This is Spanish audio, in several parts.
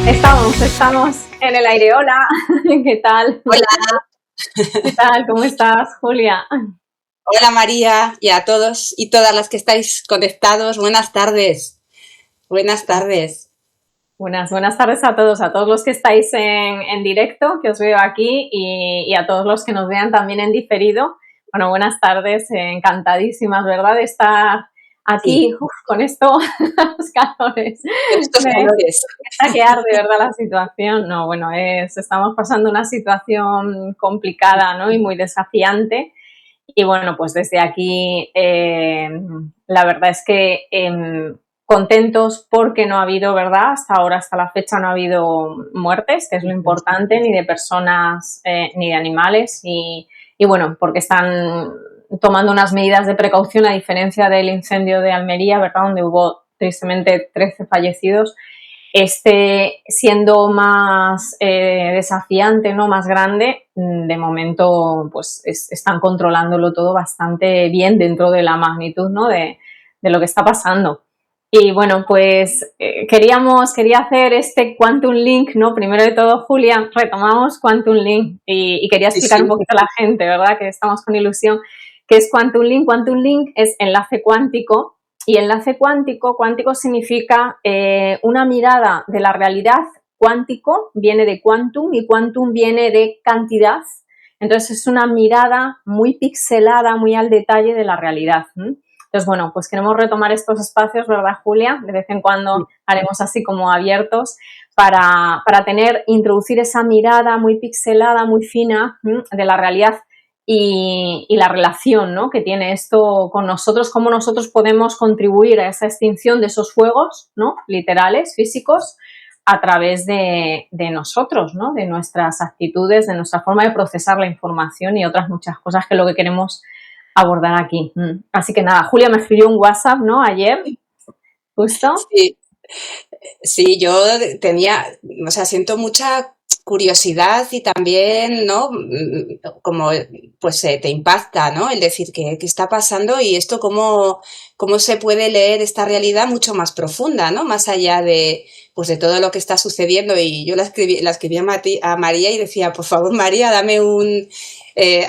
Estamos en el aire. Hola, ¿qué tal? Hola, ¿Qué tal? ¿Cómo estás, Julia? hola María y a todos y todas las que estáis conectados, buenas tardes, buenas tardes. Buenas tardes a todos los que estáis en directo, que os veo aquí, y a todos los que nos vean también en diferido. Bueno, buenas tardes, encantadísimas, ¿verdad?, de estar Sí, aquí con esto, los calores. con estos calores. Está que arde, ¿verdad?, la situación. No, bueno, estamos pasando una situación complicada, ¿no?, y muy desafiante. Y bueno, pues desde aquí la verdad es que contentos porque no ha habido, ¿verdad? Hasta ahora, hasta la fecha, no ha habido muertes, que es lo importante, ni de personas ni de animales. Y bueno, porque están tomando unas medidas de precaución, a diferencia del incendio de Almería, ¿verdad?, donde hubo tristemente 13 fallecidos. Siendo más desafiante, ¿no?, más grande, de momento pues están controlándolo todo bastante bien dentro de la magnitud, ¿no?, de lo que está pasando. Y bueno, pues quería hacer este Quantum Link, ¿no? Primero de todo, Julia, retomamos Quantum Link y quería Sí, explicar un sí. poquito a la gente, ¿verdad?, que estamos con ilusión, qué es Quantum Link. Quantum Link es enlace cuántico. Y enlace cuántico, cuántico significa una mirada de la realidad. Cuántico viene de quantum y quantum viene de cantidad. Entonces es una mirada muy pixelada, muy al detalle de la realidad. Entonces, bueno, pues queremos retomar estos espacios, ¿verdad, Julia? De vez en cuando haremos así como abiertos para introducir esa mirada muy pixelada, muy fina de la realidad y la relación, ¿no?, que tiene esto con nosotros, cómo nosotros podemos contribuir a esa extinción de esos fuegos, ¿no?, literales, físicos, a través de nosotros, ¿no?, de nuestras actitudes, de nuestra forma de procesar la información y otras muchas cosas, que es lo que queremos abordar aquí. Así que nada, Julia me escribió un WhatsApp, ¿no?, ayer, justo. Sí, sí, yo tenía, o sea, siento mucha curiosidad y también, ¿no? Como, pues te impacta, ¿no? El decir qué está pasando y esto cómo se puede leer esta realidad mucho más profunda, ¿no? Más allá de, pues de todo lo que está sucediendo. Y yo la escribí a María y decía, por favor, María,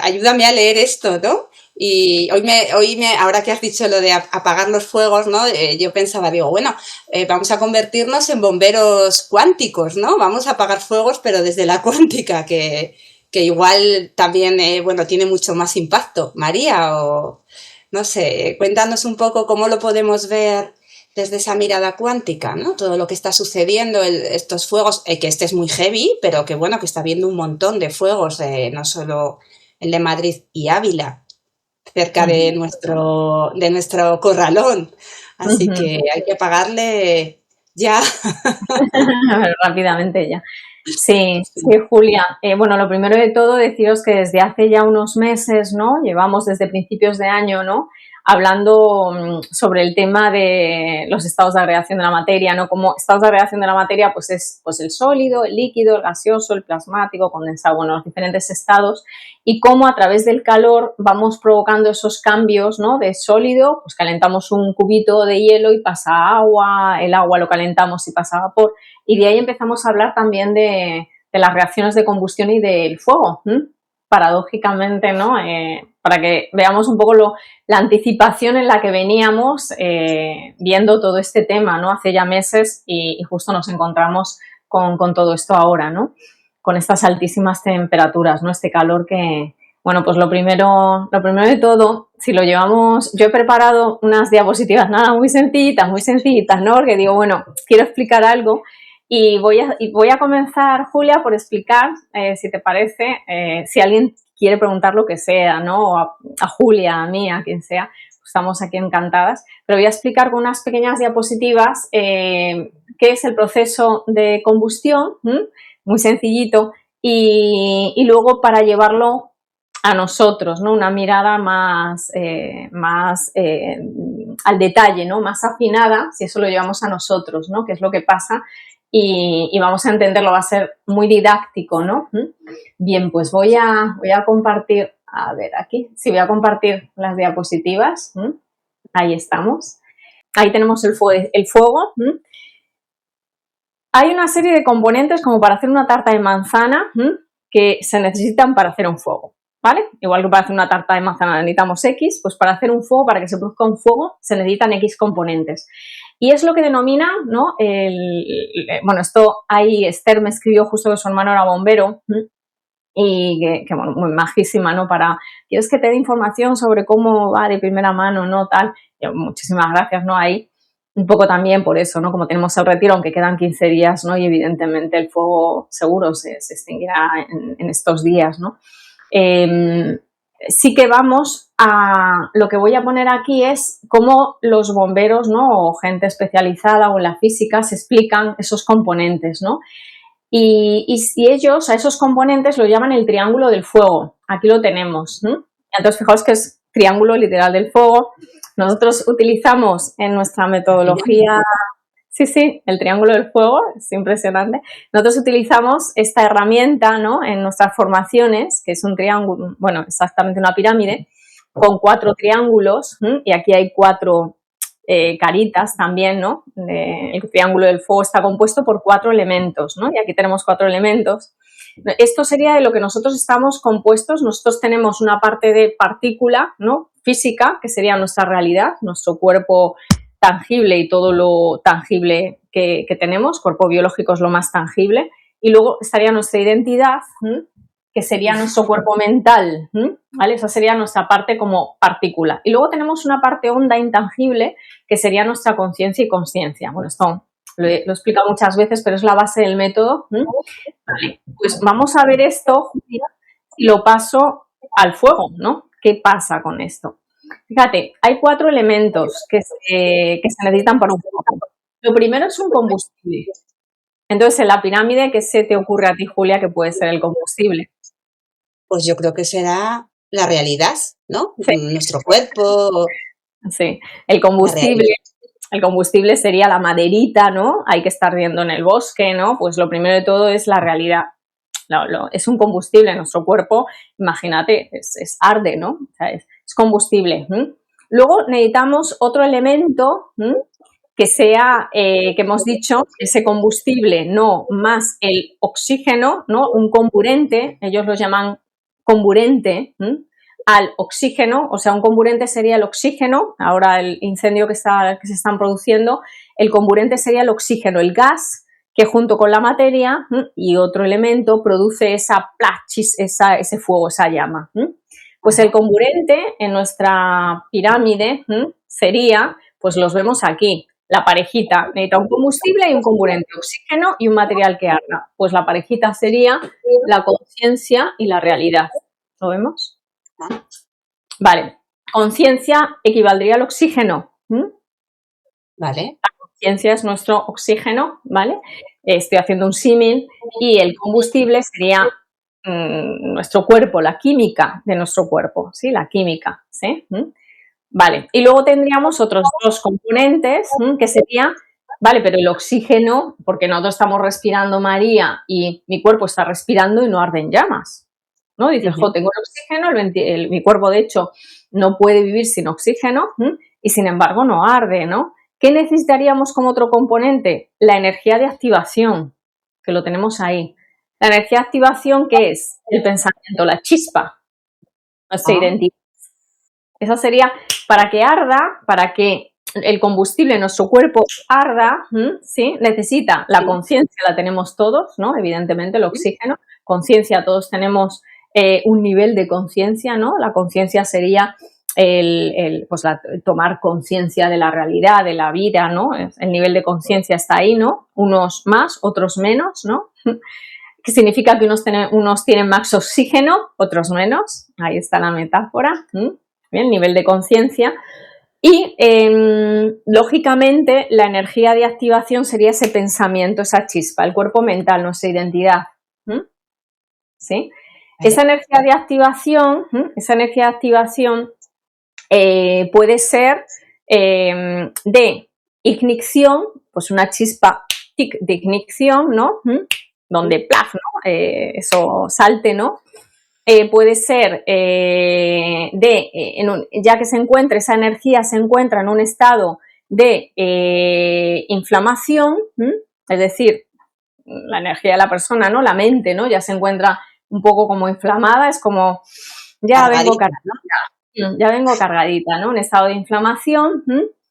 ayúdame a leer esto, ¿no? Y ahora que has dicho lo de apagar los fuegos, ¿no? Yo pensaba, digo, bueno, vamos a convertirnos en bomberos cuánticos, ¿no? Vamos a apagar fuegos, pero desde la cuántica, que igual también, bueno, tiene mucho más impacto. María, o no sé, cuéntanos un poco cómo lo podemos ver desde esa mirada cuántica, ¿no? Todo lo que está sucediendo, estos fuegos, que este es muy heavy, pero que bueno, que está habiendo un montón de fuegos, no solo el de Madrid y Ávila, cerca de nuestro corralón. Así que hay que pagarle ya. Rápidamente ya. Sí, sí, Julia. Bueno, lo primero de todo, deciros que desde hace ya unos meses, ¿no?, llevamos desde principios de año, ¿no?, hablando sobre el tema de los estados de agregación de la materia, ¿no? Como estados de agregación de la materia, pues es pues el sólido, el líquido, el gaseoso, el plasmático, condensado, bueno, los diferentes estados, y cómo a través del calor vamos provocando esos cambios, ¿no?, de sólido, pues calentamos un cubito de hielo y pasa agua, el agua lo calentamos y pasa vapor, y de ahí empezamos a hablar también de las reacciones de combustión y del fuego, paradójicamente, ¿no? Para que veamos un poco la anticipación en la que veníamos viendo todo este tema, ¿no?, hace ya meses, y justo nos encontramos con todo esto ahora, ¿no?, con estas altísimas temperaturas, ¿no?, este calor que, bueno, pues lo primero de todo, si lo llevamos, yo he preparado unas diapositivas, nada, muy sencillitas, ¿no?, porque digo, bueno, quiero explicar algo. Y voy a comenzar, Julia, por explicar, si te parece, si alguien quiere preguntar lo que sea, ¿no?, a Julia, a mí, a quien sea, pues estamos aquí encantadas. Pero voy a explicar con unas pequeñas diapositivas qué es el proceso de combustión, muy sencillito, y luego para llevarlo a nosotros, ¿no?, una mirada más al detalle, ¿no?, más afinada, si eso lo llevamos a nosotros, ¿no?, qué es lo que pasa, y vamos a entenderlo, va a ser muy didáctico, ¿no? Bien, pues voy a compartir, a ver aquí, sí, voy a compartir las diapositivas. Ahí estamos. Ahí tenemos el fuego. hay una serie de componentes como para hacer una tarta de manzana que se necesitan para hacer un fuego, ¿vale? Igual que para hacer una tarta de manzana necesitamos X, pues para hacer un fuego, para que se produzca un fuego, se necesitan X componentes. Y es lo que denominan, ¿no? Bueno, esto ahí Esther me escribió justo que su hermano era bombero y que bueno, muy majísima, ¿no? ¿Quieres que te dé información sobre cómo va de primera mano, ¿no? Tal. Yo, muchísimas gracias, ¿no? Ahí un poco también por eso, ¿no? Como tenemos el retiro, aunque quedan 15 días, ¿no? Y evidentemente el fuego seguro se extinguirá en estos días, ¿no? Sí que vamos a... Lo que voy a poner aquí es cómo los bomberos, ¿no? O gente especializada o en la física se explican esos componentes, ¿no? Y ellos a esos componentes lo llaman el triángulo del fuego. Aquí lo tenemos. Entonces, fijaos que es triángulo literal del fuego. Nosotros utilizamos en nuestra metodología... Sí, el triángulo del fuego, es impresionante. Nosotros utilizamos esta herramienta, ¿no? En nuestras formaciones, que es un triángulo, bueno, exactamente una pirámide, con 4 triángulos, y aquí hay 4 caritas también, ¿no? El triángulo del fuego está compuesto por 4 elementos, ¿no? Y aquí tenemos 4 elementos. Esto sería de lo que nosotros estamos compuestos. Nosotros tenemos una parte de partícula, ¿no? Física, que sería nuestra realidad, nuestro cuerpo tangible y todo lo tangible que tenemos, cuerpo biológico es lo más tangible, y luego estaría nuestra identidad, que sería nuestro cuerpo mental, ¿vale? Esa sería nuestra parte como partícula. Y luego tenemos una parte honda, intangible, que sería nuestra conciencia y consciencia. Bueno, esto lo he explicado muchas veces, pero es la base del método. Vale, pues vamos a ver esto, Julia, y lo paso al fuego, ¿no? ¿Qué pasa con esto? Fíjate, hay 4 elementos que se necesitan para un fuego. Lo primero es un combustible. Entonces, en la pirámide, ¿qué se te ocurre a ti, Julia, que puede ser el combustible? Pues yo creo que será la realidad, ¿no? Sí. Nuestro cuerpo. Sí, el combustible sería la maderita, ¿no? Hay que estar viendo en el bosque, ¿no? Pues lo primero de todo es la realidad. Es un combustible en nuestro cuerpo, imagínate, es arde, ¿no? O sea, es combustible. Luego necesitamos otro elemento que sea, que hemos dicho, ese combustible, no más el oxígeno, ¿no? Un comburente, ellos lo llaman comburente, al oxígeno, o sea, un comburente sería el oxígeno, ahora el incendio que se están produciendo, el comburente sería el oxígeno, el gas que junto con la materia y otro elemento produce esa plachis, ese fuego, esa llama. Pues el comburente en nuestra pirámide sería, pues los vemos aquí, la parejita, necesita un combustible y un comburente, oxígeno y un material que arda. Pues la parejita sería la conciencia y la realidad. ¿Lo vemos? Vale, conciencia equivaldría al oxígeno. Vale. La conciencia es nuestro oxígeno, ¿vale? Estoy haciendo un símil y el combustible sería nuestro cuerpo, la química de nuestro cuerpo, ¿sí? La química, ¿sí? Vale, y luego tendríamos otros 2 componentes que sería, vale, pero el oxígeno, porque nosotros estamos respirando, María, y mi cuerpo está respirando y no arde en llamas, ¿no? Dices, tengo el oxígeno, mi cuerpo de hecho no puede vivir sin oxígeno y sin embargo no arde, ¿no? ¿Qué necesitaríamos como otro componente? La energía de activación, que lo tenemos ahí. La energía de activación, ¿qué es? El pensamiento, la chispa, nuestra identidad. Esa sería para que arda, para que el combustible en nuestro cuerpo arda, ¿sí? Necesita la conciencia, la tenemos todos, ¿no? Evidentemente el oxígeno, conciencia, todos tenemos un nivel de conciencia, ¿no? La conciencia sería tomar conciencia de la realidad, de la vida, ¿no? El nivel de conciencia está ahí, ¿no? Unos más, otros menos, ¿no? Que significa que unos tienen más oxígeno, otros menos. Ahí está la metáfora. Bien, nivel de conciencia. Y, lógicamente, la energía de activación sería ese pensamiento, esa chispa, el cuerpo mental, nuestra identidad. ¿Sí? Esa energía de activación puede ser de ignición, pues una chispa de ignición, ¿no? Donde plaf, ¿no? Eso salte, ¿no? Puede ser ya que esa energía se encuentra en un estado de inflamación, es decir, la energía de la persona, ¿no? La mente, ¿no? Ya se encuentra un poco como inflamada, es como, ya vengo cargadita, ya vengo cargadita, ¿no? En estado de inflamación,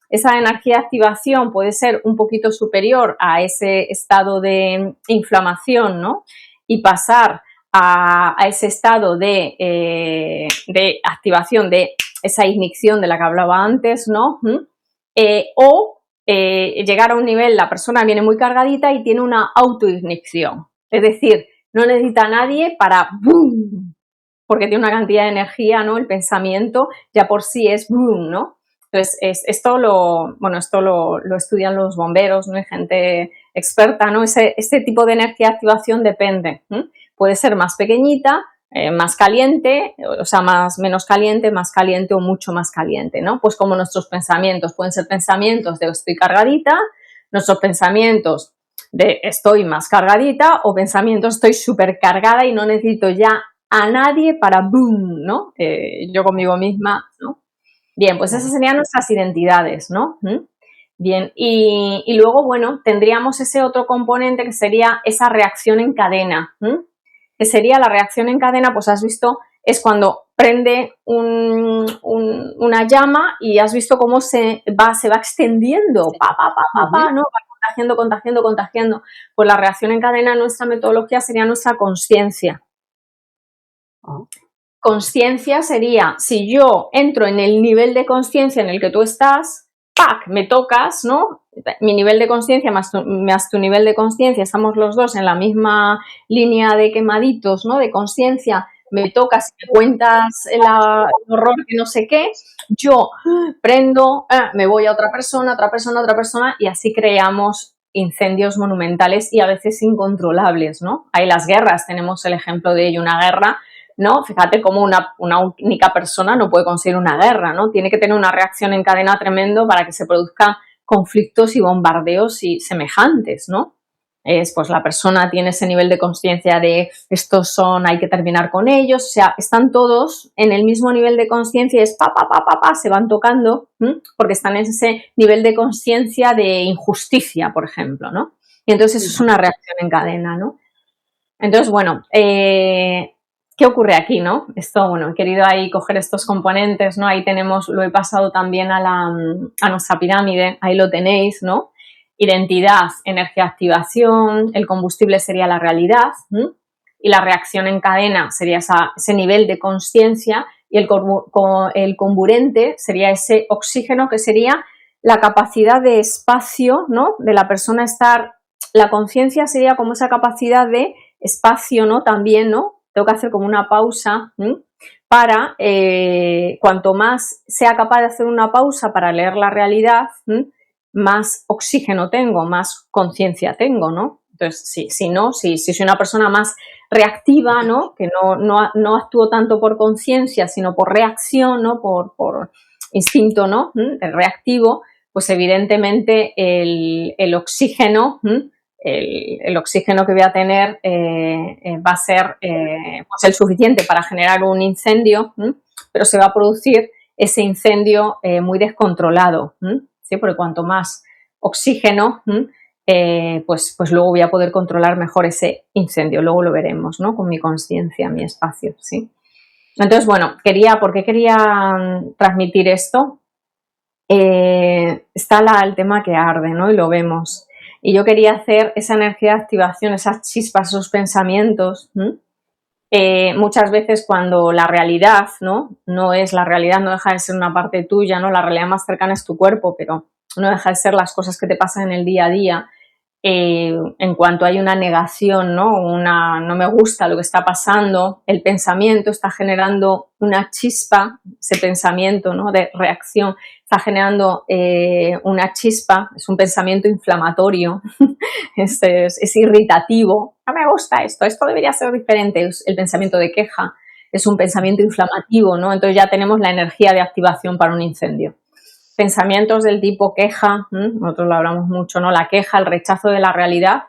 esa energía de activación puede ser un poquito superior a ese estado de inflamación, ¿no? Y pasar a ese estado de activación, de esa ignición de la que hablaba antes, ¿no? Llegar a un nivel, la persona viene muy cargadita y tiene una autoignición, es decir, no necesita a nadie para ¡boom! Porque tiene una cantidad de energía, ¿no? El pensamiento ya por sí es ¡boom!, ¿no? Entonces, esto lo estudian los bomberos, ¿no? Hay gente experta, ¿no? Este tipo de energía de activación depende. Puede ser más pequeñita, más caliente, o sea, menos caliente, más caliente o mucho más caliente, ¿no? Pues como nuestros pensamientos, pueden ser pensamientos de estoy cargadita, nuestros pensamientos de estoy más cargadita o pensamientos estoy súper cargada y no necesito ya a nadie para boom, ¿no? Yo conmigo misma, ¿no? Bien, pues esas serían nuestras identidades, ¿no? Bien, y luego, bueno, tendríamos ese otro componente que sería esa reacción en cadena, que sería la reacción en cadena, pues has visto, es cuando prende una llama y has visto cómo se va extendiendo, ¿no? Va contagiando. Pues la reacción en cadena en nuestra metodología sería nuestra consciencia. Consciencia sería, si yo entro en el nivel de consciencia en el que tú estás, ¡pac!, me tocas, ¿no? Mi nivel de consciencia más tu nivel de consciencia, estamos los dos en la misma línea de quemaditos, ¿no? De consciencia, me tocas y me cuentas el horror que no sé qué, yo prendo, me voy a otra persona y así creamos incendios monumentales y a veces incontrolables, ¿no? Hay las guerras, tenemos el ejemplo de ello, una guerra, ¿no? Fíjate cómo una única persona no puede conseguir una guerra, ¿no? Tiene que tener una reacción en cadena tremendo para que se produzcan conflictos y bombardeos y semejantes, ¿no? Pues la persona tiene ese nivel de conciencia de estos son, hay que terminar con ellos, o sea, están todos en el mismo nivel de conciencia y es se van tocando, porque están en ese nivel de conciencia de injusticia, por ejemplo, ¿no? Y entonces eso es una reacción en cadena, ¿no? Entonces, bueno, ¿qué ocurre aquí, no? Esto, bueno, he querido ahí coger estos componentes, ¿no? Ahí tenemos, lo he pasado también a nuestra pirámide, ahí lo tenéis, ¿no? Identidad, energía, activación, el combustible sería la realidad, y la reacción en cadena sería ese nivel de consciencia y el comburente sería ese oxígeno que sería la capacidad de espacio, ¿no? De la persona estar, la conciencia sería como esa capacidad de espacio, ¿no? También, ¿no? Tengo que hacer como una pausa para, cuanto más sea capaz de hacer una pausa para leer la realidad, más oxígeno tengo, más conciencia tengo, ¿no? Entonces, si soy una persona más reactiva, ¿no? Que no actúo tanto por conciencia, sino por reacción, ¿no? Por instinto, ¿no? El reactivo, pues evidentemente el oxígeno, el oxígeno que voy a tener va a ser pues el suficiente para generar un incendio, pero se va a producir ese incendio muy descontrolado, ¿sí? Porque cuanto más oxígeno, pues luego voy a poder controlar mejor ese incendio. Luego lo veremos, ¿no? Con mi conciencia, mi espacio, ¿sí? Entonces, bueno, ¿por qué quería transmitir esto? Está el tema que arde, ¿no? Y lo vemos. Y yo quería hacer esa energía de activación, esas chispas, esos pensamientos. Muchas veces cuando la realidad, no es la realidad, no deja de ser una parte tuya, ¿no? La realidad más cercana es tu cuerpo, pero no deja de ser las cosas que te pasan en el día a día. En cuanto hay una negación, ¿no? No me gusta lo que está pasando, el pensamiento está generando una chispa, ese pensamiento, ¿no? De reacción está generando una chispa, es un pensamiento inflamatorio, es irritativo, no me gusta esto debería ser diferente, es el pensamiento de queja, es un pensamiento inflamativo, ¿no? Entonces ya tenemos la energía de activación para un incendio. Pensamientos del tipo queja, nosotros lo hablamos mucho, ¿no? La queja, el rechazo de la realidad,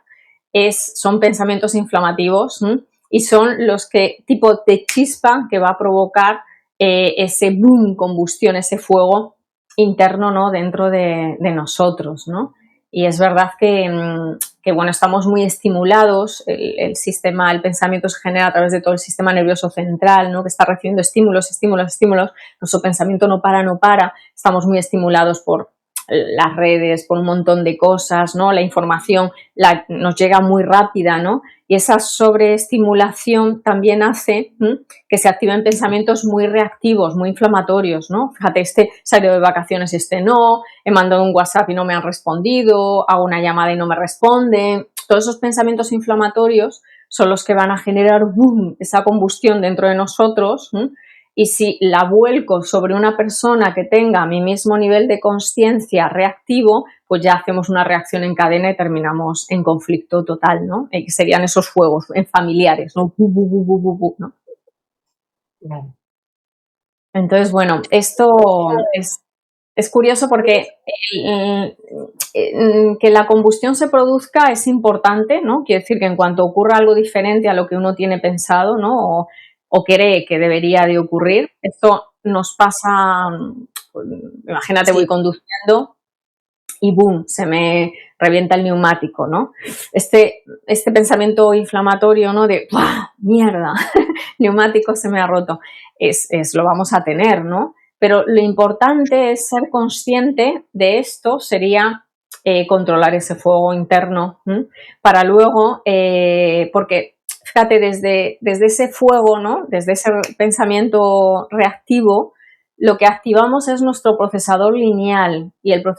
son pensamientos inflamativos y son los tipo de chispa que va a provocar ese boom, combustión, ese fuego interno, ¿no? Dentro de nosotros, ¿no? Y es verdad que bueno, estamos muy estimulados, el sistema, el pensamiento se genera a través de todo el sistema nervioso central, ¿no? Que está recibiendo estímulos, estímulos, estímulos, nuestro pensamiento no para, no para, estamos muy estimulados por las redes, por un montón de cosas, ¿no? La información nos llega muy rápida, ¿no? Y esa sobreestimulación también hace que se activen pensamientos muy reactivos, muy inflamatorios, ¿no? Fíjate, se ha ido de vacaciones, no, he mandado un WhatsApp y no me han respondido, hago una llamada y no me responden. Todos esos pensamientos inflamatorios son los que van a generar ¡boom!, esa combustión dentro de nosotros. Y si la vuelco sobre una persona que tenga mi mismo nivel de consciencia reactivo, pues ya hacemos una reacción en cadena y terminamos en conflicto total, ¿no? Que serían esos fuegos en familiares, ¿no? ¿No? Claro. Entonces, bueno, esto es curioso porque que la combustión se produzca es importante, ¿no? Quiere decir que en cuanto ocurra algo diferente a lo que uno tiene pensado, ¿no? O cree que debería de ocurrir, esto nos pasa, imagínate, voy conduciendo y boom, se me revienta el neumático, ¿no? Este pensamiento inflamatorio, ¿no? De ¡buah, mierda! Neumático se me ha roto. Lo vamos a tener, ¿no? Pero lo importante es ser consciente de esto, sería controlar ese fuego interno, para luego, porque fíjate, desde ese fuego, ¿no? Desde ese pensamiento reactivo, lo que activamos es nuestro procesador lineal y nuestro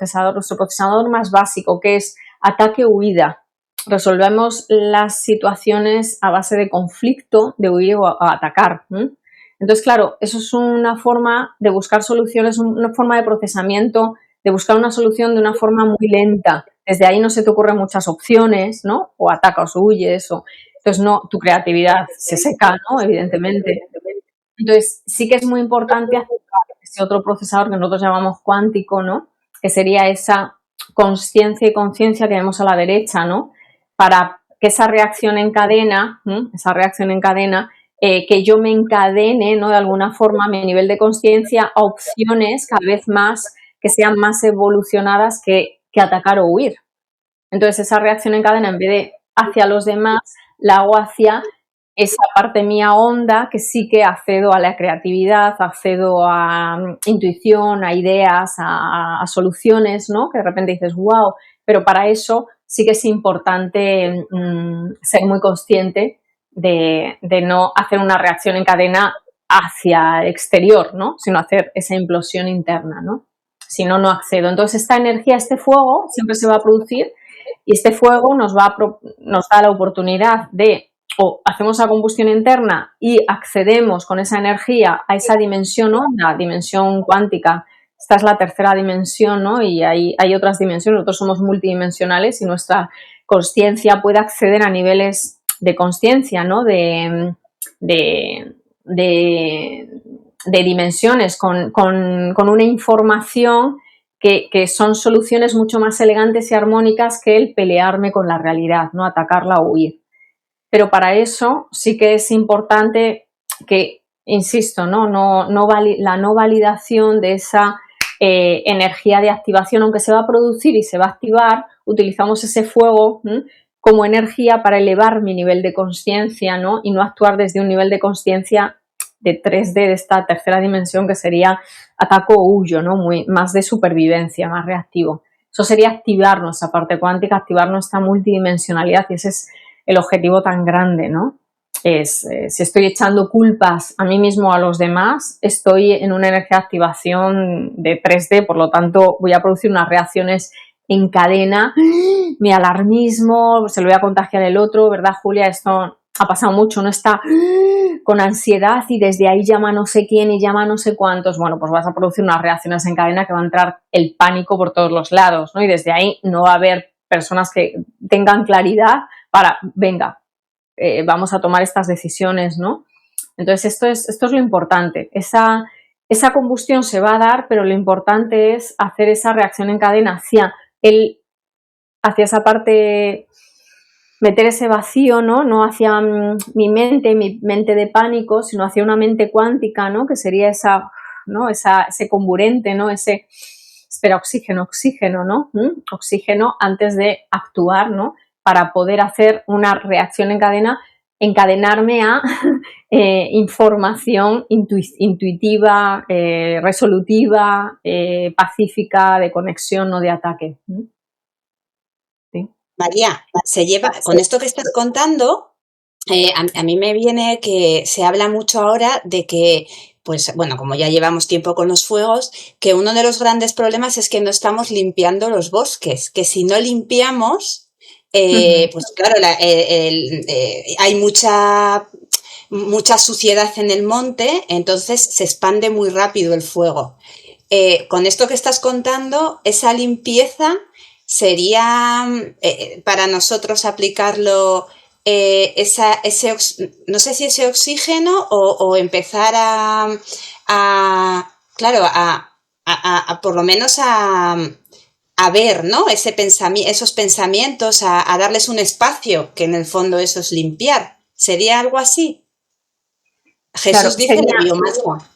procesador más básico, que es ataque-huida. Resolvemos las situaciones a base de conflicto, de huir o atacar. Entonces, claro, eso es una forma de buscar soluciones, una forma de procesamiento, de buscar una solución de una forma muy lenta. Desde ahí no se te ocurren muchas opciones, ¿no? O atacas o huyes, entonces no, tu creatividad se seca, ¿no? Evidentemente. Entonces, sí que es muy importante activar ese otro procesador que nosotros llamamos cuántico, ¿no? Que sería esa consciencia y conciencia que vemos a la derecha, ¿no? Para que esa reacción en cadena, que yo me encadene, ¿no? De alguna forma, mi nivel de conciencia a opciones cada vez más que sean más evolucionadas que atacar o huir. Entonces, esa reacción en cadena, en vez de hacia los demás, la hago hacia esa parte mía honda, que sí que accedo a la creatividad, accedo a intuición, a ideas, a soluciones, ¿no? Que de repente dices, wow, pero para eso sí que es importante ser muy consciente de no hacer una reacción en cadena hacia el exterior, ¿no? Sino hacer esa implosión interna, ¿no? Si no, no accedo. Entonces, esta energía, este fuego, siempre se va a producir y este fuego nos da la oportunidad de o hacemos la combustión interna y accedemos con esa energía a esa dimensión honda, dimensión cuántica. Esta es la tercera dimensión, ¿no? Y hay otras dimensiones, nosotros somos multidimensionales y nuestra consciencia puede acceder a niveles de consciencia, ¿no? De dimensiones con una información que son soluciones mucho más elegantes y armónicas que el pelearme con la realidad, ¿no? Atacarla o huir. Pero para eso sí que es importante que, insisto, la no validación de esa energía de activación, aunque se va a producir y se va a activar, utilizamos ese fuego como energía para elevar mi nivel de consciencia, ¿no? Y no actuar desde un nivel de consciencia de 3D, de esta tercera dimensión, que sería ataco o huyo, ¿no? Más de supervivencia, más reactivo. Eso sería activar nuestra parte cuántica, activar nuestra multidimensionalidad, y ese es el objetivo tan grande, ¿no? Si estoy echando culpas a mí mismo o a los demás, estoy en una energía de activación de 3D, por lo tanto voy a producir unas reacciones en cadena, mi alarmismo, se lo voy a contagiar el otro, ¿verdad, Julia? Esto ha pasado mucho, uno está con ansiedad y desde ahí llama no sé quién y llama no sé cuántos. Bueno, pues vas a producir unas reacciones en cadena que va a entrar el pánico por todos los lados, ¿no? Y desde ahí no va a haber personas que tengan claridad para, venga, vamos a tomar estas decisiones, ¿no? Entonces, esto es lo importante. Esa combustión se va a dar, pero lo importante es hacer esa reacción en cadena hacia esa parte, meter ese vacío, ¿no? No hacia mi mente de pánico, sino hacia una mente cuántica, ¿no? Que sería ese comburente, ¿no? Ese espera, oxígeno, ¿no? Oxígeno antes de actuar, ¿no? Para poder hacer una reacción en cadena, encadenarme a información intuitiva, resolutiva, pacífica, de conexión, no de ataque. ¿Sí? María, con esto que estás contando, a mí me viene que se habla mucho ahora de que, pues bueno, como ya llevamos tiempo con los fuegos, que uno de los grandes problemas es que no estamos limpiando los bosques, que si no limpiamos, pues claro, hay mucha suciedad en el monte, entonces se expande muy rápido el fuego. Con esto que estás contando, esa limpieza sería para nosotros aplicarlo no sé si ese oxígeno o empezar claro, por lo menos a ver, ¿no? Esos pensamientos, a darles un espacio, que en el fondo eso es limpiar. ¿Sería algo así? Jesús dice la biomasa.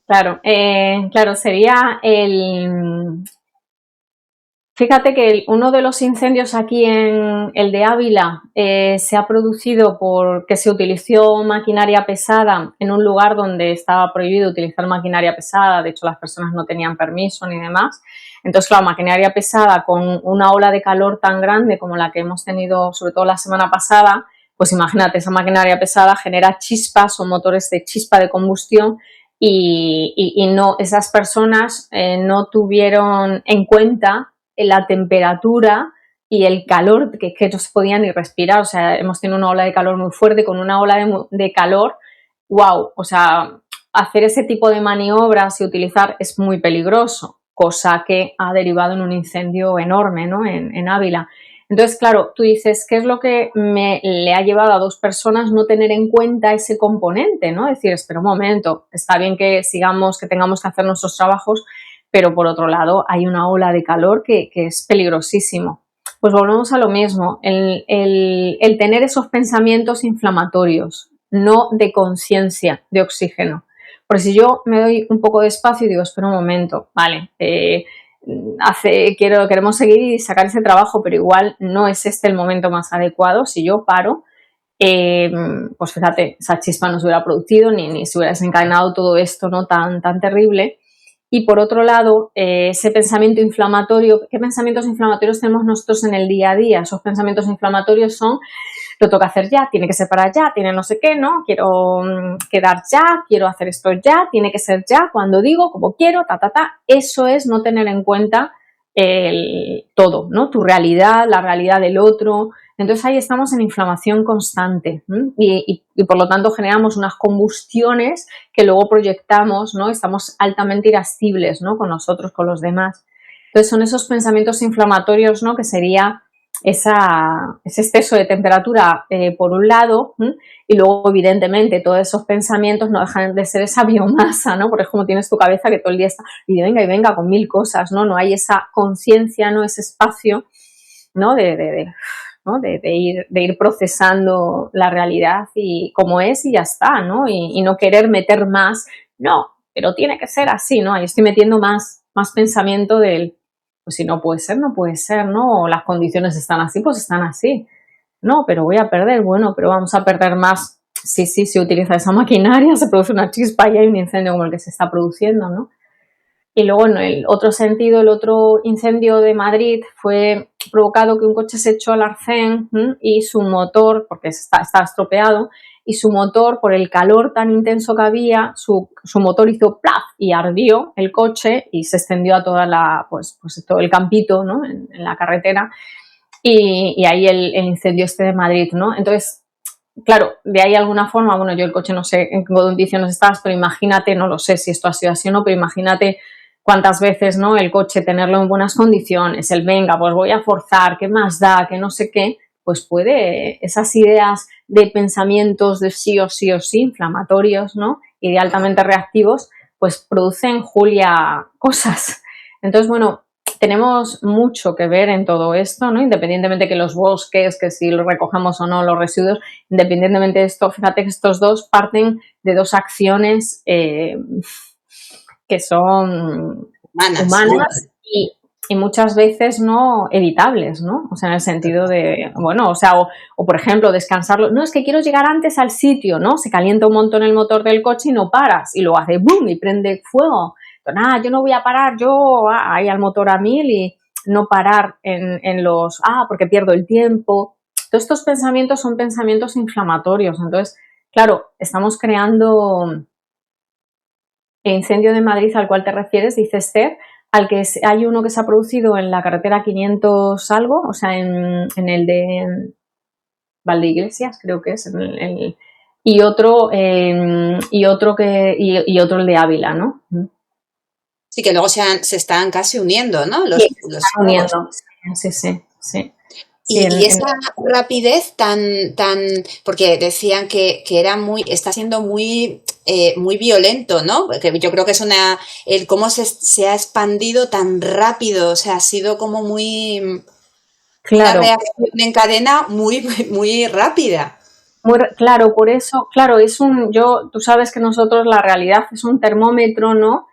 Claro, sería el... Fíjate que uno de los incendios aquí en el de Ávila se ha producido porque se utilizó maquinaria pesada en un lugar donde estaba prohibido utilizar maquinaria pesada, de hecho las personas no tenían permiso ni demás. Entonces, claro, maquinaria pesada con una ola de calor tan grande como la que hemos tenido sobre todo la semana pasada, pues imagínate, esa maquinaria pesada genera chispas o motores de chispa de combustión y no, esas personas no tuvieron en cuenta la temperatura y el calor, que no se podía ni respirar. O sea, hemos tenido una ola de calor muy fuerte, con una ola de calor, wow, o sea, hacer ese tipo de maniobras y utilizar es muy peligroso, cosa que ha derivado en un incendio enorme, ¿no? En Ávila. Entonces, claro, tú dices, ¿qué es lo que le ha llevado a dos personas no tener en cuenta ese componente, ¿no? Decir, espera un momento, está bien que sigamos, que tengamos que hacer nuestros trabajos, pero por otro lado hay una ola de calor que es peligrosísimo. Pues volvemos a lo mismo, el tener esos pensamientos inflamatorios, no de conciencia, de oxígeno. Porque si yo me doy un poco de espacio y digo, espera un momento, vale, queremos seguir y sacar ese trabajo, pero igual no es este el momento más adecuado. Si yo paro, pues fíjate, esa chispa no se hubiera producido ni se hubiera desencadenado todo esto, ¿no? tan terrible. Y por otro lado, ese pensamiento inflamatorio, ¿qué pensamientos inflamatorios tenemos nosotros en el día a día? Esos pensamientos inflamatorios son, lo tengo que hacer ya, tiene que ser para ya, tiene no sé qué, ¿no? Quiero quedar ya, quiero hacer esto ya, tiene que ser ya, cuando digo, como quiero, Eso es no tener en cuenta todo, ¿no? Tu realidad, la realidad del otro. Entonces ahí estamos en inflamación constante y por lo tanto generamos unas combustiones que luego proyectamos, ¿no? Estamos altamente irascibles, ¿no? Con nosotros, con los demás. Entonces son esos pensamientos inflamatorios, ¿no? Que sería ese exceso de temperatura por un lado y luego evidentemente todos esos pensamientos no dejan de ser esa biomasa, ¿no? Porque es como tienes tu cabeza que todo el día está y venga con mil cosas, ¿no? No hay esa conciencia, ¿no? Ese espacio, ¿no? ¿no? De ir procesando la realidad y como es y ya está, ¿no? Y no querer meter más, no, pero tiene que ser así, ¿no? Ahí estoy metiendo más pensamiento del, pues si no puede ser, no puede ser, ¿no? O las condiciones están así, pues están así. No, pero voy a perder, bueno, pero vamos a perder más. Sí, se utiliza esa maquinaria, se produce una chispa y hay un incendio como el que se está produciendo, ¿no? Y luego en el otro sentido, el otro incendio de Madrid fue provocado que un coche se echó al arcén y su motor, porque está estropeado, y su motor, por el calor tan intenso que había, su motor hizo plaf y ardió el coche y se extendió a toda pues todo el campito, ¿no? en la carretera y ahí el incendio de Madrid, ¿no? Entonces, claro, de ahí alguna forma, bueno, yo el coche no sé en qué condiciones estabas, pero imagínate, no lo sé si esto ha sido así o no, pero imagínate cuántas veces, ¿no? El coche tenerlo en buenas condiciones, el venga, pues voy a forzar, ¿qué más da? Que no sé qué, pues puede, esas ideas de pensamientos de sí o sí o sí, inflamatorios, ¿no? Y de altamente reactivos, pues producen, Julia, cosas. Entonces, bueno, tenemos mucho que ver en todo esto, ¿no? Independientemente que los bosques, que si los recogemos o no, los residuos, independientemente de esto, fíjate que estos dos parten de dos acciones que son humanas y muchas veces no evitables, ¿no? O sea, en el sentido de, bueno, o sea, o por ejemplo, descansarlo. No, es que quiero llegar antes al sitio, ¿no? Se calienta un montón el motor del coche y no paras. Y luego hace boom y prende fuego. Pero nada, yo no voy a parar, yo ahí al motor a 1000 y no parar en los, porque pierdo el tiempo. Todos estos pensamientos son pensamientos inflamatorios. Entonces, claro, estamos creando el incendio de Madrid al cual te refieres, dice Esther, hay uno que se ha producido en la carretera 500 algo, o sea, en el de Valdeiglesias, creo que es, y otro el de Ávila, ¿no? Sí, que luego se están casi uniendo, ¿no? Se están uniendo, sí. Y esa rapidez tan, porque decían que está siendo muy violento, ¿no? Que yo creo que es el cómo se ha expandido tan rápido, o sea, ha sido como una reacción en cadena muy, muy rápida. Claro, por eso, claro, tú sabes que nosotros la realidad es un termómetro, ¿no?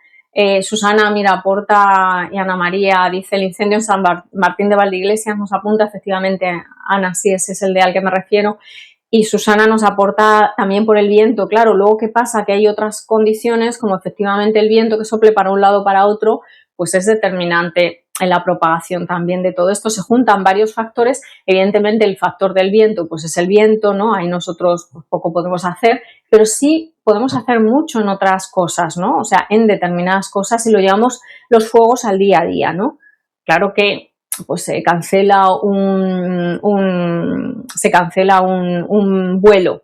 Susana, mira, aporta, y Ana María dice, el incendio en San Martín de Valdeiglesias nos apunta, efectivamente, Ana, sí, ese es el de al que me refiero, y Susana nos aporta también por el viento. Claro, luego, ¿qué pasa? Que hay otras condiciones, como efectivamente el viento que sople para un lado o para otro, pues es determinante en la propagación también de todo esto. Se juntan varios factores. Evidentemente, el factor del viento, pues es el viento, ¿no? Ahí nosotros pues, poco podemos hacer, pero sí podemos hacer mucho en otras cosas, ¿no? O sea, en determinadas cosas, y lo llamamos los fuegos al día a día, ¿no? Claro que pues se cancela un vuelo.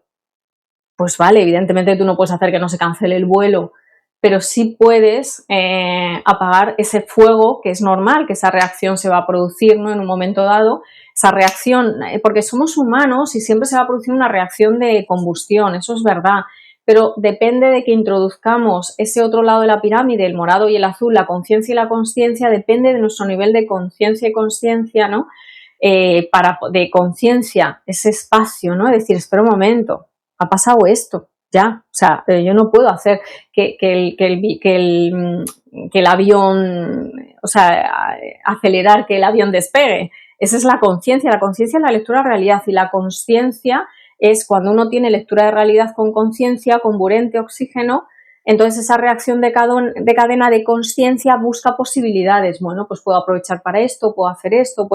Pues vale, evidentemente tú no puedes hacer que no se cancele el vuelo, pero sí puedes apagar ese fuego, que es normal, que esa reacción se va a producir, ¿no? En un momento dado, esa reacción, porque somos humanos y siempre se va a producir una reacción de combustión, eso es verdad, pero depende de que introduzcamos ese otro lado de la pirámide, el morado y el azul, la conciencia y la consciencia, depende de nuestro nivel de conciencia y consciencia, ¿no? De conciencia, ese espacio, ¿no? Es decir, espera un momento, ha pasado esto, ya, o sea, yo no puedo hacer que el avión, o sea, acelerar que el avión despegue. Esa es la conciencia es la lectura de realidad, y la consciencia es cuando uno tiene lectura de realidad con conciencia, con burente, oxígeno, entonces esa reacción de cadena de consciencia busca posibilidades. Bueno, pues puedo aprovechar para esto, puedo hacer esto,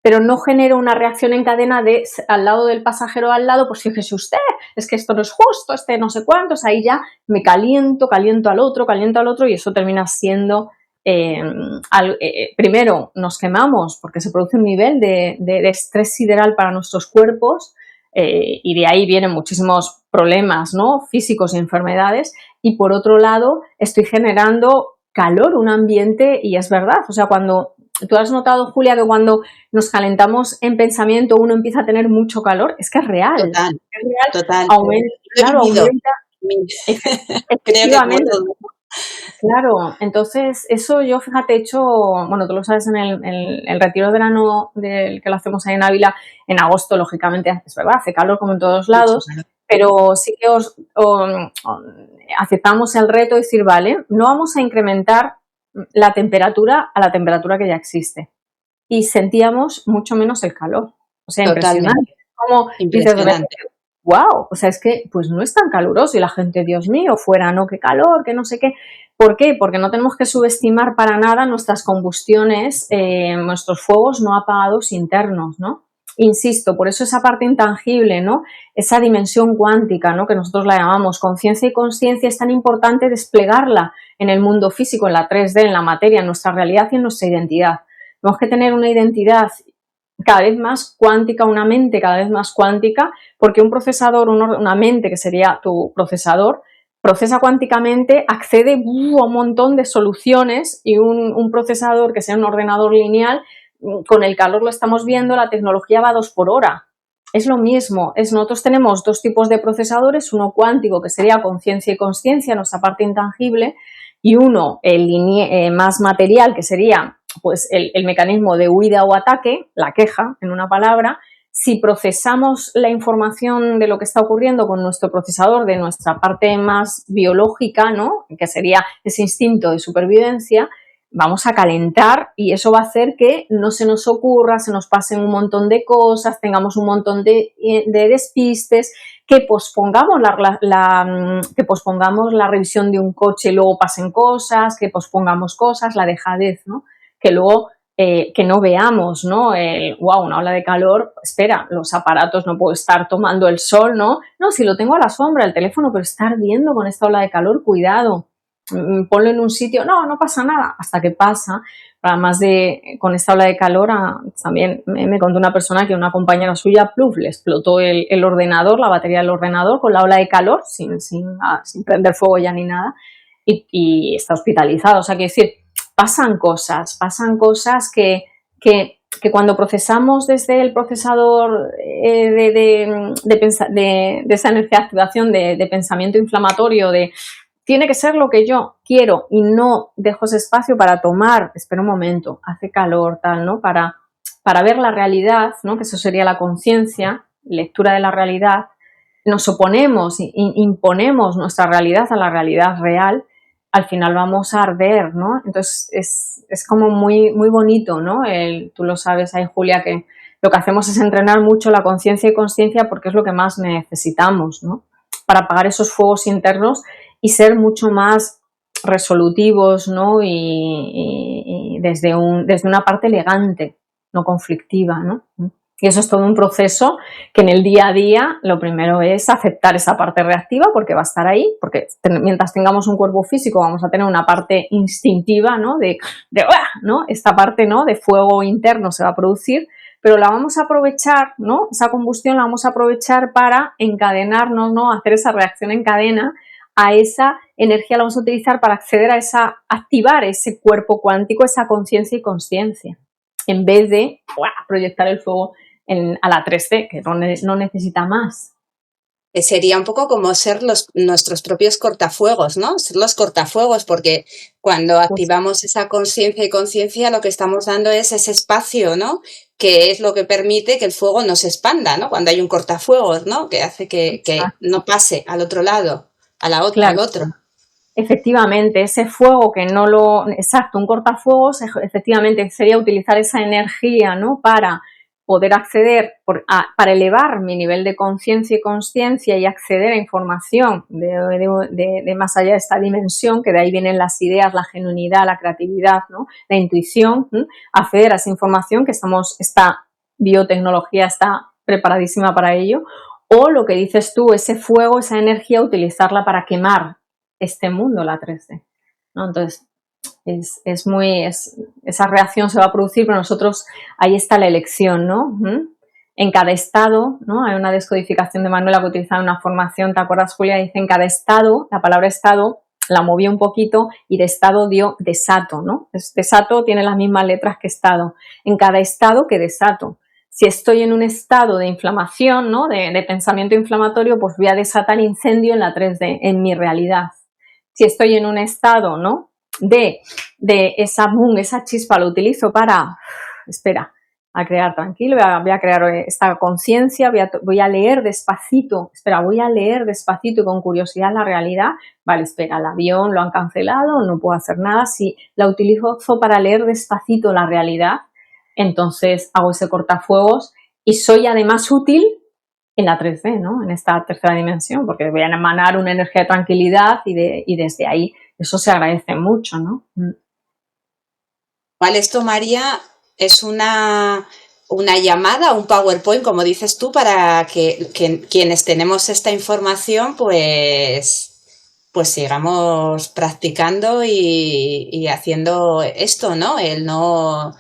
pero no genero una reacción en cadena de al lado del pasajero al lado, pues fíjese usted, es que esto no es justo, no sé cuántos, ahí ya me caliento al otro, y eso termina siendo, primero nos quemamos porque se produce un nivel de estrés sideral para nuestros cuerpos, y de ahí vienen muchísimos problemas, ¿no? Físicos y enfermedades, y por otro lado estoy generando calor, un ambiente, y es verdad, o sea, cuando tú has notado, Julia, que cuando nos calentamos en pensamiento uno empieza a tener mucho calor, es que es real. Total, es real, total. Aumenta efectivamente. Claro, entonces eso yo, fíjate, he hecho, bueno, tú lo sabes, en el retiro de verano que lo hacemos ahí en Ávila, en agosto, lógicamente, es verdad, hace calor como en todos lados, pero sí que aceptamos el reto de decir, vale, no vamos a incrementar la temperatura a la temperatura que ya existe. Y sentíamos mucho menos el calor. O sea, impresionante. Como impresionante. Dices, wow, o sea, es que pues no es tan caluroso, y la gente, Dios mío, fuera, no, qué calor, que no sé qué. ¿Por qué? Porque no tenemos que subestimar para nada nuestras combustiones, nuestros fuegos no apagados internos, ¿no? Insisto, por eso esa parte intangible, ¿no? Esa dimensión cuántica, ¿no? Que nosotros la llamamos conciencia y consciencia, es tan importante desplegarla en el mundo físico, en la 3D, en la materia, en nuestra realidad y en nuestra identidad. Tenemos que tener una identidad cada vez más cuántica, una mente cada vez más cuántica, porque un procesador, una mente que sería tu procesador, procesa cuánticamente, accede a un montón de soluciones, y un procesador que sea un ordenador lineal, con el calor lo estamos viendo, la tecnología va a 2 por hora. Es lo mismo, nosotros tenemos 2 tipos de procesadores, uno cuántico, que sería conciencia y consciencia, nuestra parte intangible, y uno más material, que sería pues el mecanismo de huida o ataque, la queja, en una palabra. Si procesamos la información de lo que está ocurriendo con nuestro procesador, de nuestra parte más biológica, ¿no? Que sería ese instinto de supervivencia, vamos a calentar y eso va a hacer que no se nos ocurra, se nos pasen un montón de cosas, tengamos un montón de despistes, que pospongamos que pospongamos la revisión de un coche y luego pasen cosas, que pospongamos cosas, la dejadez, ¿no? Que luego que no veamos, ¿no? Wow, una ola de calor, espera, los aparatos, no puedo estar tomando el sol, ¿no? No, si lo tengo a la sombra, el teléfono, pero estar viendo con esta ola de calor, cuidado. Ponlo en un sitio, no pasa nada, hasta que pasa. Además con esta ola de calor, también me contó una persona que una compañera suya, pluf, le explotó el ordenador, la batería del ordenador con la ola de calor, sin prender fuego ya ni nada, y está hospitalizado. O sea, quiero decir, pasan cosas que cuando procesamos desde el procesador de esa energía de activación de pensamiento inflamatorio, tiene que ser lo que yo quiero y no dejo ese espacio para tomar, espera un momento, hace calor, tal, ¿no? Para ver la realidad, ¿no? Que eso sería la conciencia, lectura de la realidad, nos oponemos, imponemos nuestra realidad a la realidad real, al final vamos a arder, ¿no? Entonces es como muy, muy bonito, ¿no? Tú lo sabes ahí, Julia, que lo que hacemos es entrenar mucho la conciencia y consciencia porque es lo que más necesitamos, ¿no? Para apagar esos fuegos internos y ser mucho más resolutivos, ¿no? Y desde una parte elegante, no conflictiva, ¿no? Y eso es todo un proceso que en el día a día lo primero es aceptar esa parte reactiva porque va a estar ahí, porque mientras tengamos un cuerpo físico vamos a tener una parte instintiva, ¿no? ¿no? Esta parte, ¿no? De fuego interno se va a producir, pero la vamos a aprovechar, ¿no? Esa combustión la vamos a aprovechar para encadenarnos, ¿no? Hacer esa reacción en cadena a esa energía, la vamos a utilizar para acceder a activar ese cuerpo cuántico, esa conciencia y consciencia, en vez de proyectar el fuego a la 3D, que no necesita más. Sería un poco como ser nuestros propios cortafuegos, ¿no? Ser los cortafuegos, porque cuando activamos esa conciencia y conciencia, lo que estamos dando es ese espacio, ¿no? Que es lo que permite que el fuego no se expanda, ¿no? Cuando hay un cortafuegos, ¿no? Que hace que no pase al otro lado, al otro. Efectivamente, ese fuego que no lo... Exacto, un cortafuegos, efectivamente, sería utilizar esa energía, ¿no? Para poder acceder, para elevar mi nivel de conciencia y consciencia y acceder a información de más allá de esta dimensión, que de ahí vienen las ideas, la genuinidad, la creatividad, ¿no? La intuición, acceder a esa información que esta biotecnología está preparadísima para ello, o lo que dices tú, ese fuego, esa energía, utilizarla para quemar este mundo, la 3D, ¿no? Entonces, esa reacción se va a producir, pero nosotros, ahí está la elección, ¿no? En cada estado, ¿no? Hay una descodificación de Manuela que utilizaba una formación, ¿te acuerdas, Julia? Dice en cada estado, la palabra estado la movió un poquito y de estado dio desato, ¿no? Desato tiene las mismas letras que estado. En cada estado que desato. Si estoy en un estado de inflamación, ¿no? De pensamiento inflamatorio, pues voy a desatar incendio en la 3D, en mi realidad. Si estoy en un estado, ¿no? De esa chispa, lo utilizo para, a crear tranquilo, voy a crear esta conciencia, voy a leer despacito, voy a leer despacito y con curiosidad la realidad. Vale, el avión lo han cancelado, no puedo hacer nada. Si la utilizo para leer despacito la realidad, entonces hago ese cortafuegos y soy además útil en la 3D, ¿no? En esta tercera dimensión, porque voy a emanar una energía de tranquilidad y desde ahí eso se agradece mucho, ¿no? Vale, esto, María, es una llamada, un PowerPoint, como dices tú, para que quienes tenemos esta información, pues sigamos practicando y haciendo esto, ¿no? No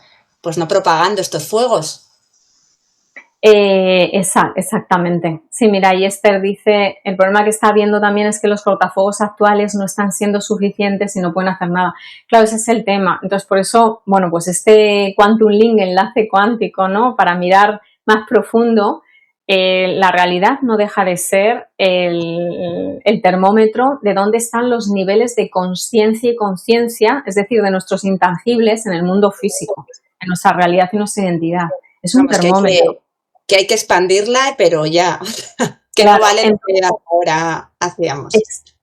propagando estos fuegos. Exactamente. Sí, mira, y Esther dice, el problema que está habiendo también es que los cortafuegos actuales no están siendo suficientes y no pueden hacer nada. Claro, ese es el tema. Entonces, por eso, bueno, pues este Quantum Link, enlace cuántico, ¿no? Para mirar más profundo, la realidad no deja de ser el termómetro de dónde están los niveles de conciencia y conciencia, es decir, de nuestros intangibles en el mundo físico, en nuestra realidad y nuestra identidad. Es un termómetro. Que hay que expandirla, pero ya, que claro, no vale lo que ahora hacíamos.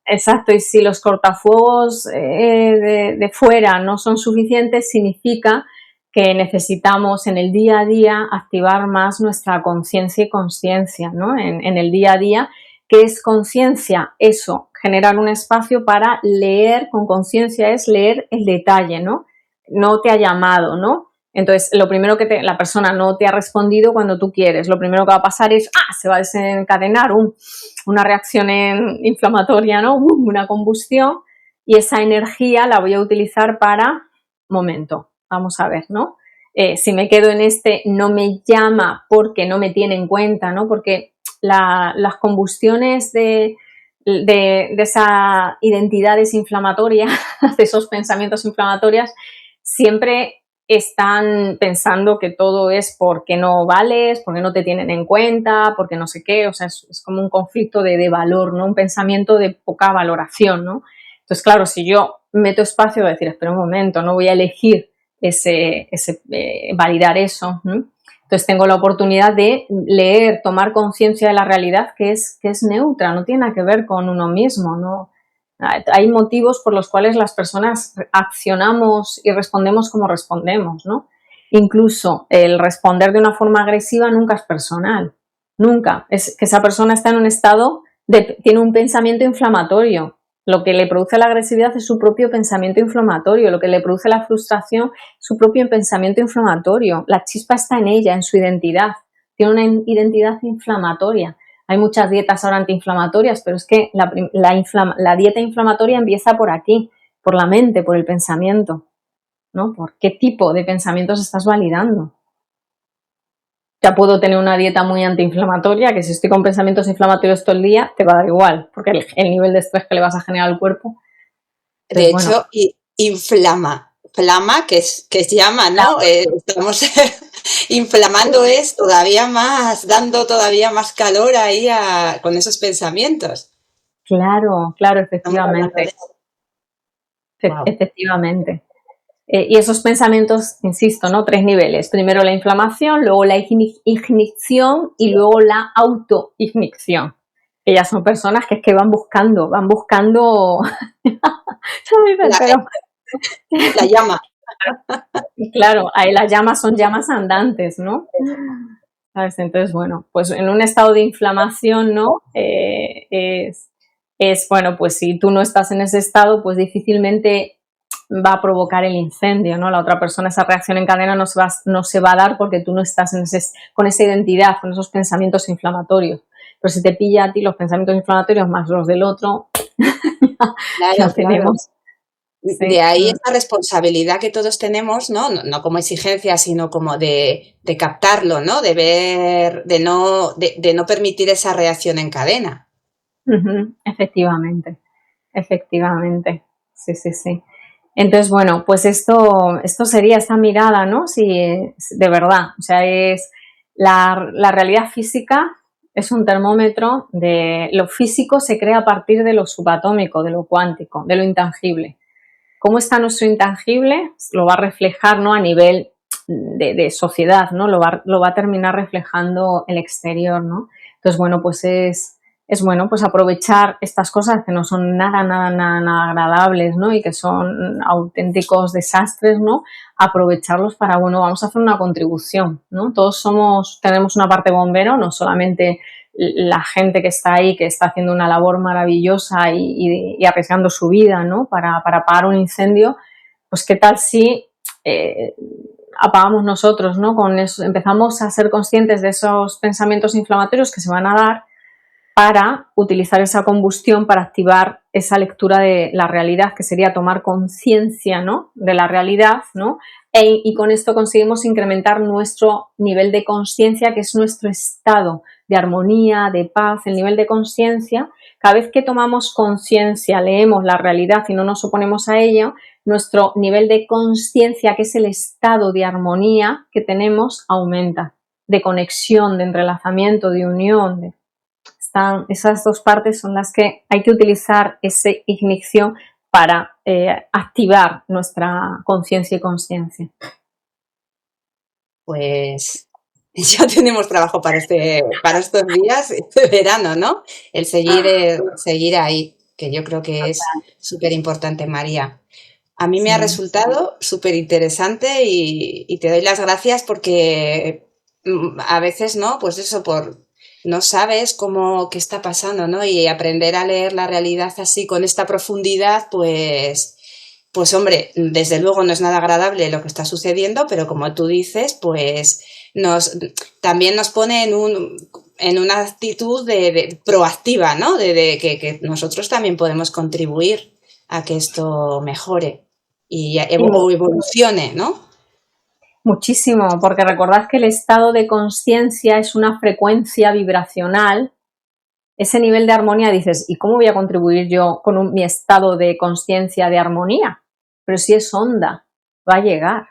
exacto, y si los cortafuegos de fuera no son suficientes, significa que necesitamos en el día a día activar más nuestra conciencia y consciencia, ¿no? En el día a día, ¿qué es conciencia? Eso, generar un espacio para leer con conciencia, es leer el detalle, ¿no? No te ha llamado, ¿no? Entonces, lo primero que la persona no te ha respondido cuando tú quieres, lo primero que va a pasar es, se va a desencadenar una reacción inflamatoria, ¿no? Una combustión, y esa energía la voy a utilizar para, momento, vamos a ver, ¿no? Si me quedo en no me llama porque no me tiene en cuenta, ¿no? Porque las combustiones de esas identidades inflamatorias, de esos pensamientos inflamatorios, siempre están pensando que todo es porque no vales, porque no te tienen en cuenta, porque no sé qué, o sea, es como un conflicto de valor, ¿no? Un pensamiento de poca valoración, ¿no? Entonces, claro, si yo meto espacio a decir, espera un momento, no voy a elegir validar eso, ¿no? Entonces tengo la oportunidad de leer, tomar conciencia de la realidad que es neutra, no tiene nada que ver con uno mismo, ¿no? Hay motivos por los cuales las personas accionamos y respondemos como respondemos, ¿no? Incluso el responder de una forma agresiva nunca es personal, nunca. Es que esa persona está en un estado tiene un pensamiento inflamatorio. Lo que le produce la agresividad es su propio pensamiento inflamatorio, lo que le produce la frustración es su propio pensamiento inflamatorio. La chispa está en ella, en su identidad. Tiene una identidad inflamatoria. Hay muchas dietas ahora antiinflamatorias, pero es que la dieta inflamatoria empieza por aquí, por la mente, por el pensamiento, ¿no? ¿Por qué tipo de pensamientos estás validando? Ya puedo tener una dieta muy antiinflamatoria, que si estoy con pensamientos inflamatorios todo el día, te va a dar igual, porque el nivel de estrés que le vas a generar al cuerpo. De hecho, flama, que es llama, ¿no? Estamos inflamando todavía más, dando todavía más calor ahí con esos pensamientos. Claro, efectivamente. Wow. Efectivamente. Y esos pensamientos, insisto, ¿no? 3 niveles. Primero la inflamación, luego la ignición y luego la autoignición. Ellas son personas que van buscando. La llama. Claro, ahí las llamas son llamas andantes, ¿no? ¿Sabes? Entonces, bueno, pues en un estado de inflamación, ¿no? Bueno, pues si tú no estás en ese estado, pues difícilmente va a provocar el incendio, ¿no? La otra persona, esa reacción en cadena no se va a dar porque tú no estás con esa identidad, con esos pensamientos inflamatorios. Pero si te pilla a ti los pensamientos inflamatorios más los del otro, ya tenemos. Sí. De ahí esa responsabilidad que todos tenemos, ¿no? No como exigencia, sino como de captarlo, ¿no? De ver, de no permitir esa reacción en cadena. Efectivamente. Sí. Entonces, bueno, pues esto sería esta mirada, ¿no? Si de verdad, o sea, es la realidad física es un termómetro de lo físico, se crea a partir de lo subatómico, de lo cuántico, de lo intangible. ¿Cómo está nuestro intangible? Lo va a reflejar, ¿no? A nivel de sociedad, ¿no? Lo va a terminar reflejando el exterior, ¿no? Entonces, bueno, pues es bueno pues aprovechar estas cosas que no son nada agradables, ¿no? Y que son auténticos desastres, ¿no? Aprovecharlos para, bueno, vamos a hacer una contribución, ¿no? Todos tenemos una parte bombero, no solamente la gente que está ahí, que está haciendo una labor maravillosa y arriesgando su vida, ¿no? Para apagar un incendio, pues qué tal si apagamos nosotros, ¿no? Con eso, empezamos a ser conscientes de esos pensamientos inflamatorios que se van a dar para utilizar esa combustión para activar esa lectura de la realidad, que sería tomar conciencia, ¿no? De la realidad, ¿no? Y con esto conseguimos incrementar nuestro nivel de conciencia, que es nuestro estado de armonía, de paz, el nivel de conciencia. Cada vez que tomamos conciencia, leemos la realidad y no nos oponemos a ella, nuestro nivel de conciencia, que es el estado de armonía que tenemos, aumenta, de conexión, de entrelazamiento, de unión. Esas dos partes son las que hay que utilizar esa ignición para activar nuestra conciencia y consciencia. Pues ya tenemos trabajo para estos días, este verano, ¿no? El seguir ahí. que yo creo que es súper importante, María. A mí me ha Sí. resultado súper interesante y te doy las gracias porque a veces, ¿no? Pues eso, no sabes qué está pasando, ¿no? Y aprender a leer la realidad así con esta profundidad, pues hombre, desde luego no es nada agradable lo que está sucediendo, pero como tú dices, pues también nos pone en una actitud de proactiva, ¿no? Que nosotros también podemos contribuir a que esto mejore Y o evolucione, ¿no? muchísimo, porque recordad que el estado de conciencia es una frecuencia vibracional. Ese nivel de armonía dices, ¿y cómo voy a contribuir yo con mi estado de conciencia de armonía? Pero si es onda, va a llegar.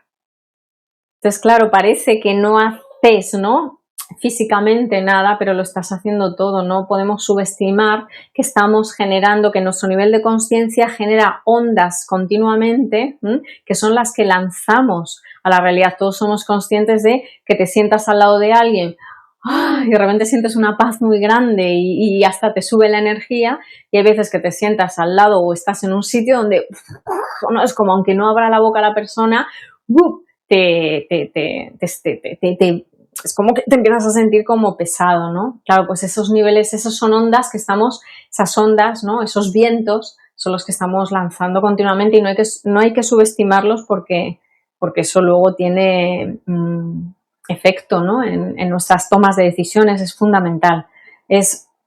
Entonces, claro, parece que no haces, ¿no? Físicamente nada, pero lo estás haciendo todo. No podemos subestimar que estamos generando, que nuestro nivel de conciencia genera ondas continuamente, que son las que lanzamos a la realidad. Todos somos conscientes de que te sientas al lado de alguien y de repente sientes una paz muy grande y hasta te sube la energía, y hay veces que te sientas al lado o estás en un sitio donde no, es como aunque no abra la boca la persona, es como que te empiezas a sentir como pesado, ¿no? Claro, pues esos niveles, esos son ondas que estamos, esas ondas, ¿no? Esos vientos son los que estamos lanzando continuamente, y no hay que subestimarlos porque eso luego tiene efecto, ¿no? En nuestras tomas de decisiones. Es fundamental. Yo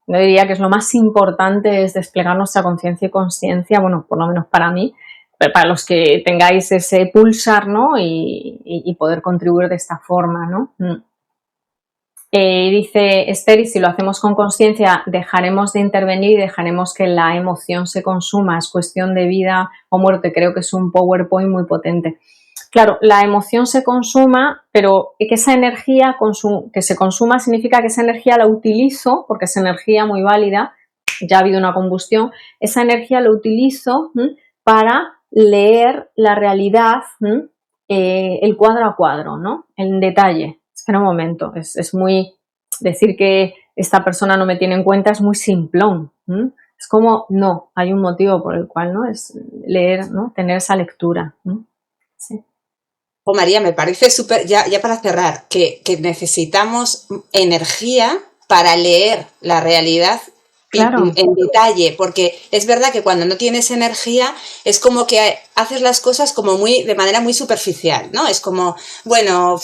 diría que es lo más importante, es desplegar nuestra conciencia y consciencia, bueno, por lo menos para mí, para los que tengáis ese pulsar, ¿no? Y poder contribuir de esta forma, ¿no? Dice Esther, y si lo hacemos con conciencia, dejaremos de intervenir y dejaremos que la emoción se consuma. Es cuestión de vida o muerte. Creo que es un PowerPoint muy potente. Claro, la emoción se consuma, pero que esa energía que se consuma significa que esa energía la utilizo, porque es energía muy válida, ya ha habido una combustión, esa energía la utilizo para leer la realidad, el cuadro a cuadro, ¿no? En detalle. Espera un momento, es muy... Decir que esta persona no me tiene en cuenta es muy simplón. Es como, no, hay un motivo por el cual, ¿no? Es leer, ¿no? Tener esa lectura. Sí. Oh, María, me parece súper, ya para cerrar, que necesitamos energía para leer la realidad Claro. en detalle, porque es verdad que cuando no tienes energía es como que haces las cosas como de manera muy superficial, ¿no? Es como, bueno,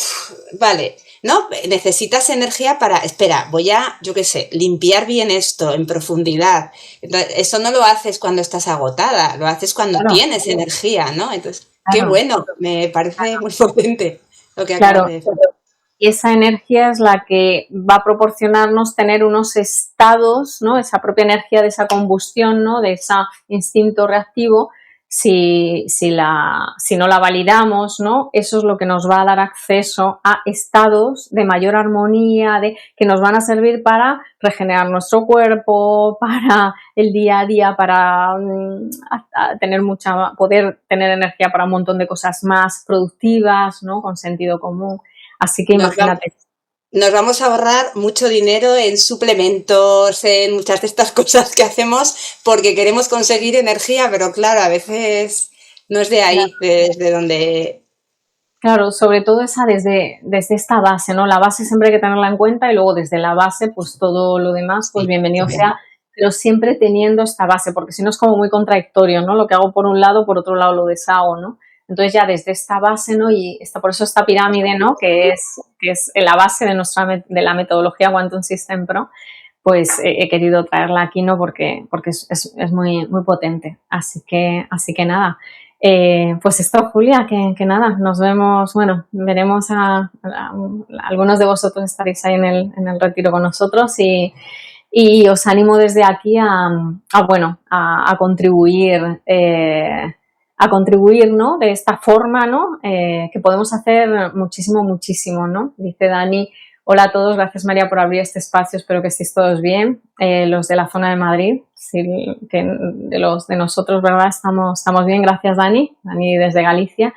vale, ¿no? Necesitas energía espera, voy a, yo qué sé, limpiar bien esto en profundidad. Entonces, eso no lo haces cuando estás agotada, lo haces cuando Claro, tienes energía, ¿no? Entonces, qué claro, bueno, me parece muy potente lo que acabas claro. de decir. Y esa energía es la que va a proporcionarnos tener unos estados, ¿no? Esa propia energía de esa combustión, ¿no? De ese instinto reactivo. Si no la validamos, ¿no? Eso es lo que nos va a dar acceso a estados de mayor armonía, que nos van a servir para regenerar nuestro cuerpo, para el día a día, para poder tener energía para un montón de cosas más productivas, ¿no? Con sentido común. Así que Nos vamos, imagínate. nos vamos a ahorrar mucho dinero en suplementos, en muchas de estas cosas que hacemos porque queremos conseguir energía, pero claro, a veces no es de ahí, desde donde... Claro, sobre todo esa desde esta base, ¿no? La base siempre hay que tenerla en cuenta, y luego desde la base, pues todo lo demás, pues Sí, bienvenido sea, pero siempre teniendo esta base, porque si no es como muy contradictorio, ¿no? Lo que hago por un lado, por otro lado lo deshago, ¿no? Entonces ya desde esta base, ¿no? Y por eso esta pirámide, ¿no? Que es la base de la metodología Quantum System Pro, pues he querido traerla aquí, ¿no? Porque es muy, muy potente. Así que nada. Pues esto, Julia, que nada, nos vemos, bueno, veremos algunos de vosotros estaréis ahí en el retiro con nosotros, y os animo desde aquí a contribuir, ¿no? De esta forma, ¿no? Que podemos hacer muchísimo, muchísimo, ¿no? Dice Dani: hola a todos, gracias María por abrir este espacio, espero que estéis todos bien. Los de la zona de Madrid, sí, que de nosotros, ¿verdad? Estamos bien, gracias Dani desde Galicia.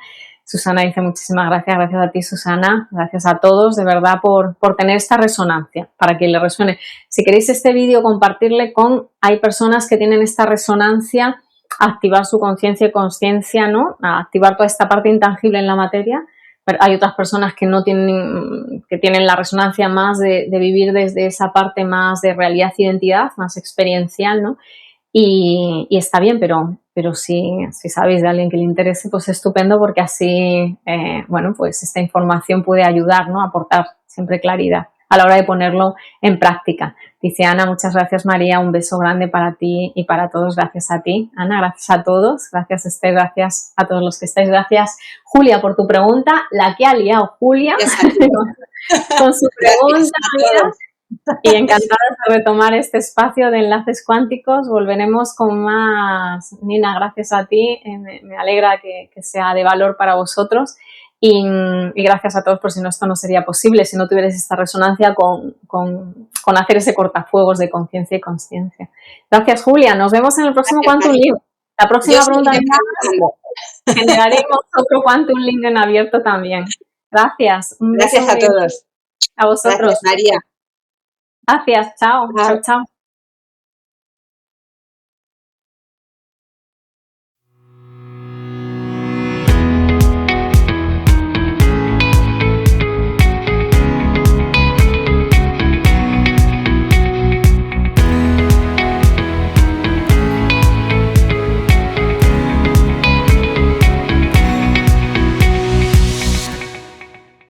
Susana dice muchísimas gracias, gracias a ti, Susana, gracias a todos, de verdad, por tener esta resonancia, para que le resuene. Si queréis este vídeo, compartirle hay personas que tienen esta resonancia, activar su conciencia y consciencia, ¿no? A activar toda esta parte intangible en la materia. Pero hay otras personas que no tienen, que tienen la resonancia más de vivir desde esa parte más de realidad e identidad, más experiencial, ¿no? Y está bien, pero si sabéis de alguien que le interese, pues estupendo, porque así, bueno, pues esta información puede ayudar, ¿no? A aportar siempre claridad a la hora de ponerlo en práctica. Dice Ana, muchas gracias María, un beso grande para ti y para todos, gracias a ti. Ana, gracias a todos, gracias Esther, gracias a todos los que estáis, gracias Julia por tu pregunta, la que ha liado Julia con su pregunta, mira. Y encantada de retomar este espacio de enlaces cuánticos. Volveremos con más. Nina, gracias a ti. Me alegra que sea de valor para vosotros. Y gracias a todos, por si no, esto no sería posible, si no tuvierais esta resonancia con hacer ese cortafuegos de conciencia y consciencia. Gracias, Julia. Nos vemos en el próximo Quantum Link. La próxima pregunta generaremos otro Quantum Link en abierto también. Gracias. Gracias a todos. A vosotros. Gracias, María. Gracias, chao, chao, chao.